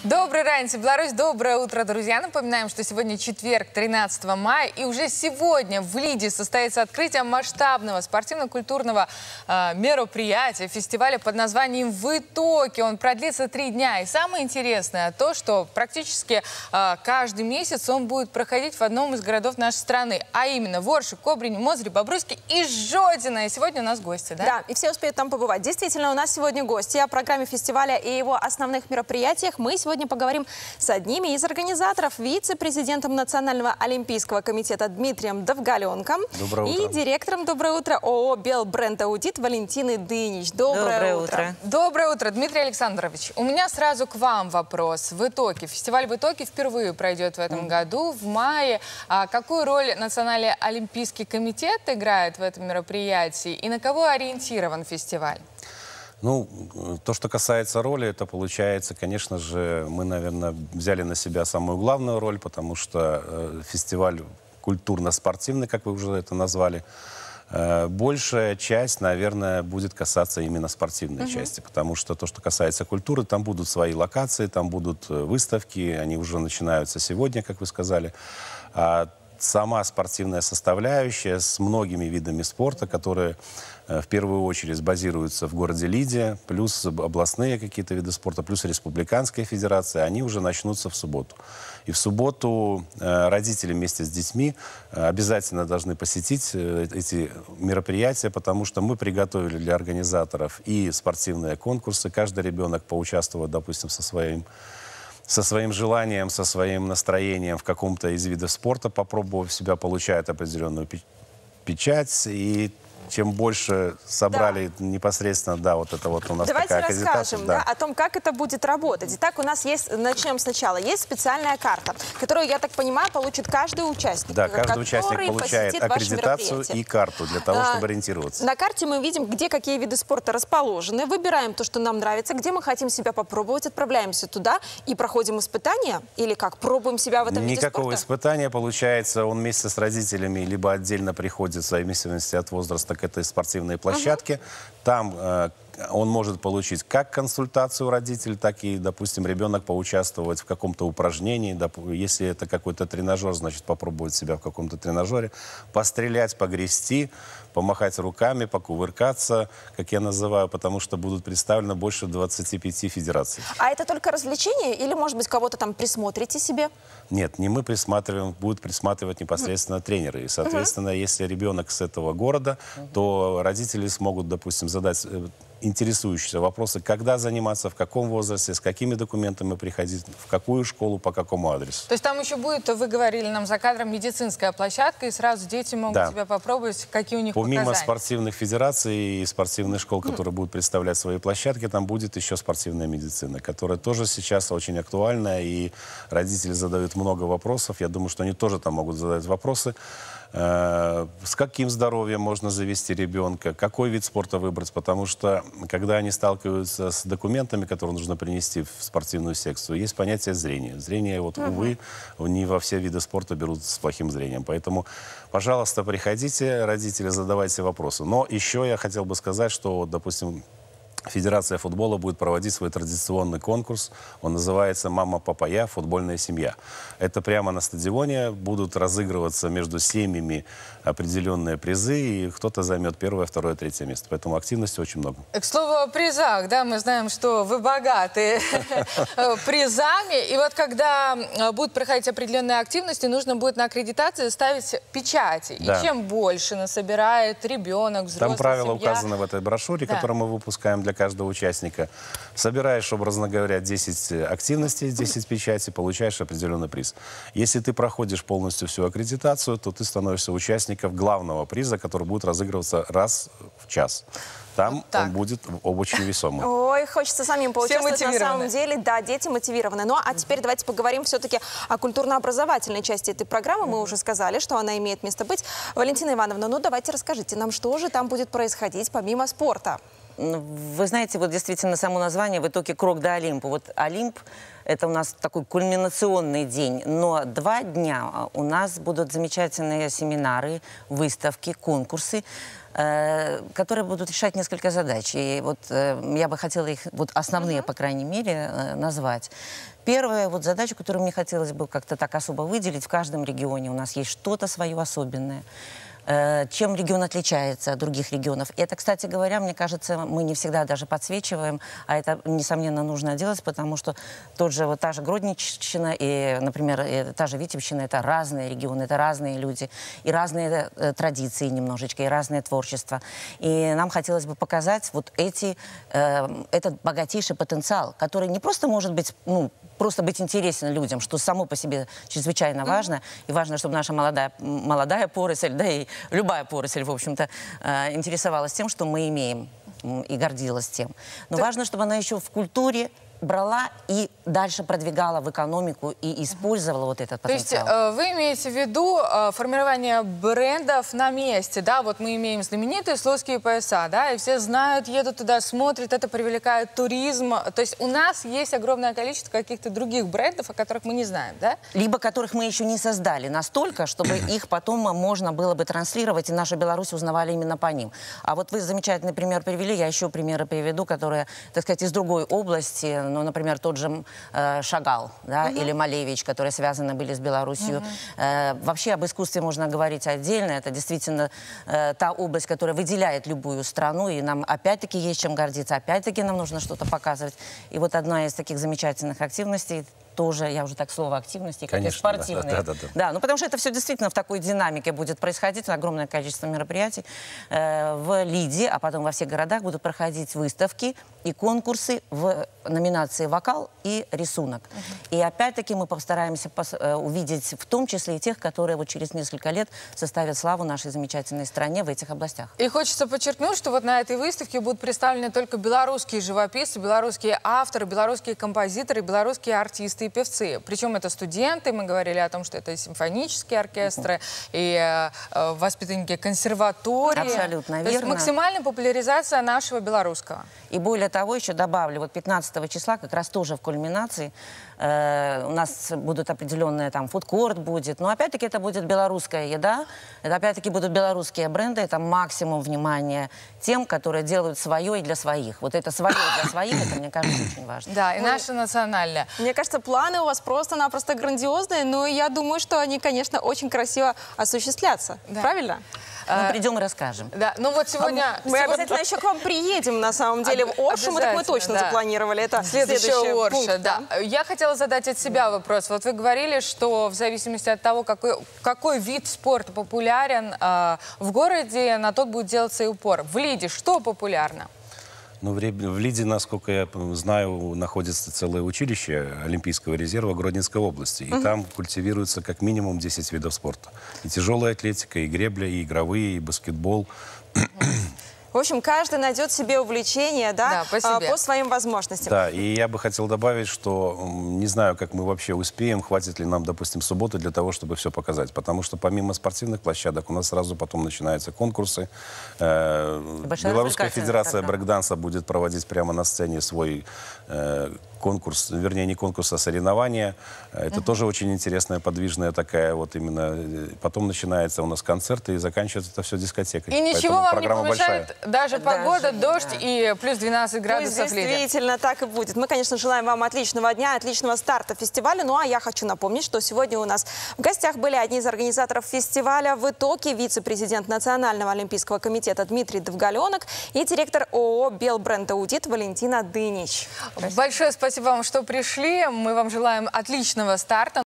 Добрый ранец, Беларусь, доброе утро, друзья. Напоминаем, что сегодня четверг, 13 мая, и уже сегодня в Лиде состоится открытие масштабного спортивно-культурного мероприятия, фестиваля под названием «В итоге». Он продлится 3 дня. И самое интересное то, что практически каждый месяц он будет проходить в одном из городов нашей страны, а именно в Орше, Кобрине, Мозыре, Бобруйске и Жодино. И сегодня у нас гости, да? Да, и все успеют там побывать. Действительно, у нас сегодня гости. О программе фестиваля и его основных мероприятиях мы сегодня поговорим с одними из организаторов, вице-президентом Национального олимпийского комитета Дмитрием Довгаленко и директором «Доброе утро» ООО «Белбренд Аудит» Валентиной Дынич. Доброе утро. Доброе утро, Дмитрий Александрович. У меня сразу к вам вопрос. В итоге, фестиваль «В итоге» впервые пройдет в этом году, в мае. Какую роль Национальный олимпийский комитет играет в этом мероприятии и на кого ориентирован фестиваль? Ну, то, что касается роли, это получается, конечно же, мы, наверное, взяли на себя самую главную роль, потому что фестиваль культурно-спортивный, как вы уже это назвали, большая часть, наверное, будет касаться именно спортивной части, потому что то, что касается культуры, там будут свои локации, там будут выставки, они уже начинаются сегодня, как вы сказали. Сама спортивная составляющая с многими видами спорта, которые в первую очередь базируются в городе Лиде, плюс областные какие-то виды спорта, плюс республиканская федерация, они уже начнутся в субботу. И в субботу родители вместе с детьми обязательно должны посетить эти мероприятия, потому что мы приготовили для организаторов и спортивные конкурсы. Каждый ребенок поучаствует, допустим, со своим желанием, со своим настроением в каком-то из видов спорта, попробовав себя, получает определенную печать. И чем больше собрали непосредственно, да, вот это вот у нас такая аккредитация. Давайте расскажем о том, как это будет работать. Итак, у нас есть, начнем сначала, есть специальная карта, которую, я так понимаю, получит каждый участник. Да, каждый участник получает аккредитацию и карту для того, чтобы ориентироваться. На карте мы видим, где какие виды спорта расположены, выбираем то, что нам нравится, где мы хотим себя попробовать, отправляемся туда и проходим испытания, или как, пробуем себя в этом виде спорта? Никакого испытания, получается, он вместе с родителями либо отдельно приходит, в зависимости от возраста, к этой спортивной площадке. Там он может получить как консультацию родителей, так и, допустим, ребенок поучаствовать в каком-то упражнении. Если это какой-то тренажер, значит, попробовать себя в каком-то тренажере, пострелять, погрести, помахать руками, покувыркаться, как я называю, потому что будут представлены больше 25 федераций. А это только развлечение или, может быть, кого-то там присмотрите себе? Нет, не мы присматриваем, будут присматривать непосредственно тренеры. И, соответственно, если ребенок с этого города, то родители смогут, допустим, задать интересующиеся вопросы, когда заниматься, в каком возрасте, с какими документами приходить, в какую школу, по какому адресу. То есть там еще будет, вы говорили нам за кадром, медицинская площадка, и сразу дети могут себя попробовать, какие у них Помимо показания. спортивных федераций и спортивных школ, которые будут представлять свои площадки, там будет еще спортивная медицина, которая тоже сейчас очень актуальна, и родители задают много вопросов. Я думаю, что они тоже там могут задать вопросы. С каким здоровьем можно завести ребенка, какой вид спорта выбрать, потому что, когда они сталкиваются с документами, которые нужно принести в спортивную секцию, есть понятие зрения. Зрение, вот, увы, не во все виды спорта берут с плохим зрением. Поэтому, пожалуйста, приходите, родители, задавайте вопросы. Но еще я хотел бы сказать, что, допустим, Федерация футбола будет проводить свой традиционный конкурс. Он называется «Мама, папа, я. Футбольная семья». Это прямо на стадионе будут разыгрываться между семьями определенные призы, и кто-то займет первое, второе, третье место. Поэтому активности очень много. К слову о призах, да, мы знаем, что вы богаты призами. И вот когда будут проходить определенные активности, нужно будет на аккредитации ставить печати. И чем больше насобирает ребенок, взрослый, там правила семья. указаны в этой брошюре, которую мы выпускаем для каждого участника. Собираешь, образно говоря, 10 активностей, 10 печатей, получаешь определенный приз. Если ты проходишь полностью всю аккредитацию, то ты становишься участником главного приза, который будет разыгрываться раз в час. Там он будет очень весомый. Ой, хочется самим поучаствовать. На самом деле, да, дети мотивированы. Ну, а теперь давайте поговорим все-таки о культурно-образовательной части этой программы. Мы уже сказали, что она имеет место быть. Валентина Ивановна, ну давайте расскажите нам, что же там будет происходить помимо спорта. Вы знаете, вот действительно само название в итоге «Крок до Олимпа». Вот Олимп – это у нас такой кульминационный день, но 2 дня у нас будут замечательные семинары, выставки, конкурсы, которые будут решать несколько задач. И вот я бы хотела их, вот основные, по крайней мере, назвать. Первая вот задача, которую мне хотелось бы как-то так особо выделить, в каждом регионе у нас есть что-то свое особенное. Чем регион отличается от других регионов. Это, кстати говоря, мне кажется, мы не всегда даже подсвечиваем, а это, несомненно, нужно делать, потому что та же Гродненщина и, например, та же Витебщина — это разные регионы, это разные люди, и разные традиции немножечко, и разное творчество. И нам хотелось бы показать вот этот богатейший потенциал, который не просто может быть, просто быть интересен людям, что само по себе чрезвычайно важно. И важно, чтобы наша молодая поросль, да и любая поросль, в общем-то, интересовалась тем, что мы имеем, и гордилась тем. Но важно, чтобы она еще в культуре брала и дальше продвигала в экономику и использовала вот этот потенциал. То есть вы имеете в виду формирование брендов на месте, да? Вот мы имеем знаменитые Слуцкие пояса, да, и все знают, едут туда, смотрят, это привлекает туризм. То есть у нас есть огромное количество каких-то других брендов, о которых мы не знаем, да? Либо которых мы еще не создали настолько, чтобы их потом можно было бы транслировать, и нашу Беларусь узнавали именно по ним. А вот вы замечательный пример привели, я еще примеры приведу, которые, так сказать, из другой области. Ну, например, тот же Шагал, да, или Малевич, которые связаны были с Беларусью. Вообще об искусстве можно говорить отдельно. Это действительно та область, которая выделяет любую страну, и нам опять-таки есть чем гордиться, опять-таки нам нужно что-то показывать. И вот одна из таких замечательных активностей тоже, я уже так слово активности, как и спортивные. Да, ну потому что это все действительно в такой динамике будет происходить, огромное количество мероприятий. В Лиде, а потом во всех городах будут проходить выставки и конкурсы в номинации «Вокал» и «Рисунок». И опять-таки мы постараемся увидеть в том числе и тех, которые вот через несколько лет составят славу нашей замечательной стране в этих областях. И хочется подчеркнуть, что вот на этой выставке будут представлены только белорусские живописцы, белорусские авторы, белорусские композиторы, белорусские артисты и певцы. Причем это студенты, мы говорили о том, что это и симфонические оркестры, и воспитанники консерватории. Абсолютно верно. То есть максимальная популяризация нашего белорусского. И более того, еще добавлю, вот 15 числа, как раз тоже в кульминации, у нас будут определенные, там, фудкорт будет, но опять-таки это будет белорусская еда, это опять-таки будут белорусские бренды, это максимум внимания тем, которые делают свое и для своих. Вот это свое для своих, это, мне кажется, очень важно. Да, и наше национальное. Мне кажется, планы у вас просто-напросто грандиозные, но я думаю, что они, конечно, очень красиво осуществлятся. Да. Правильно? Мы придем и расскажем. Да, ну вот сегодня... Мы обязательно еще к вам приедем, на самом деле, в Оршу. Мы так мы точно запланировали. Это следующая Орша, пункт, да. Я хотела задать от себя вопрос. Вот вы говорили, что в зависимости от того, какой вид спорта популярен в городе, на тот будет делаться и упор. В Лиде что популярно? Ну, в Лиде, насколько я знаю, находится целое училище Олимпийского резерва Гродненской области. И там культивируется как минимум 10 видов спорта. И тяжелая атлетика, и гребля, и игровые, и баскетбол. В общем, каждый найдет себе увлечение, да, по своим возможностям. Да, и я бы хотел добавить, что не знаю, как мы вообще успеем, хватит ли нам, допустим, субботы для того, чтобы все показать. Потому что помимо спортивных площадок у нас сразу потом начинаются конкурсы. Белорусская федерация брейк-данса будет проводить прямо на сцене свой конкурс, вернее, не конкурс, а соревнования. Это тоже очень интересная, подвижная такая вот именно. Потом начинается у нас концерты, и заканчивается это все дискотекой. И ничего вам не помешает даже погода, дождь и плюс 12 градусов. Действительно, так и будет. Мы, конечно, желаем вам отличного дня, отличного старта фестиваля. Ну, а я хочу напомнить, что сегодня у нас в гостях были одни из организаторов фестиваля в итоге вице-президент Национального олимпийского комитета Дмитрий Довгаленок и директор ООО «Белбренд Аудит» Валентина Дынич. Большое спасибо вам, что пришли. Мы вам желаем отличного старта.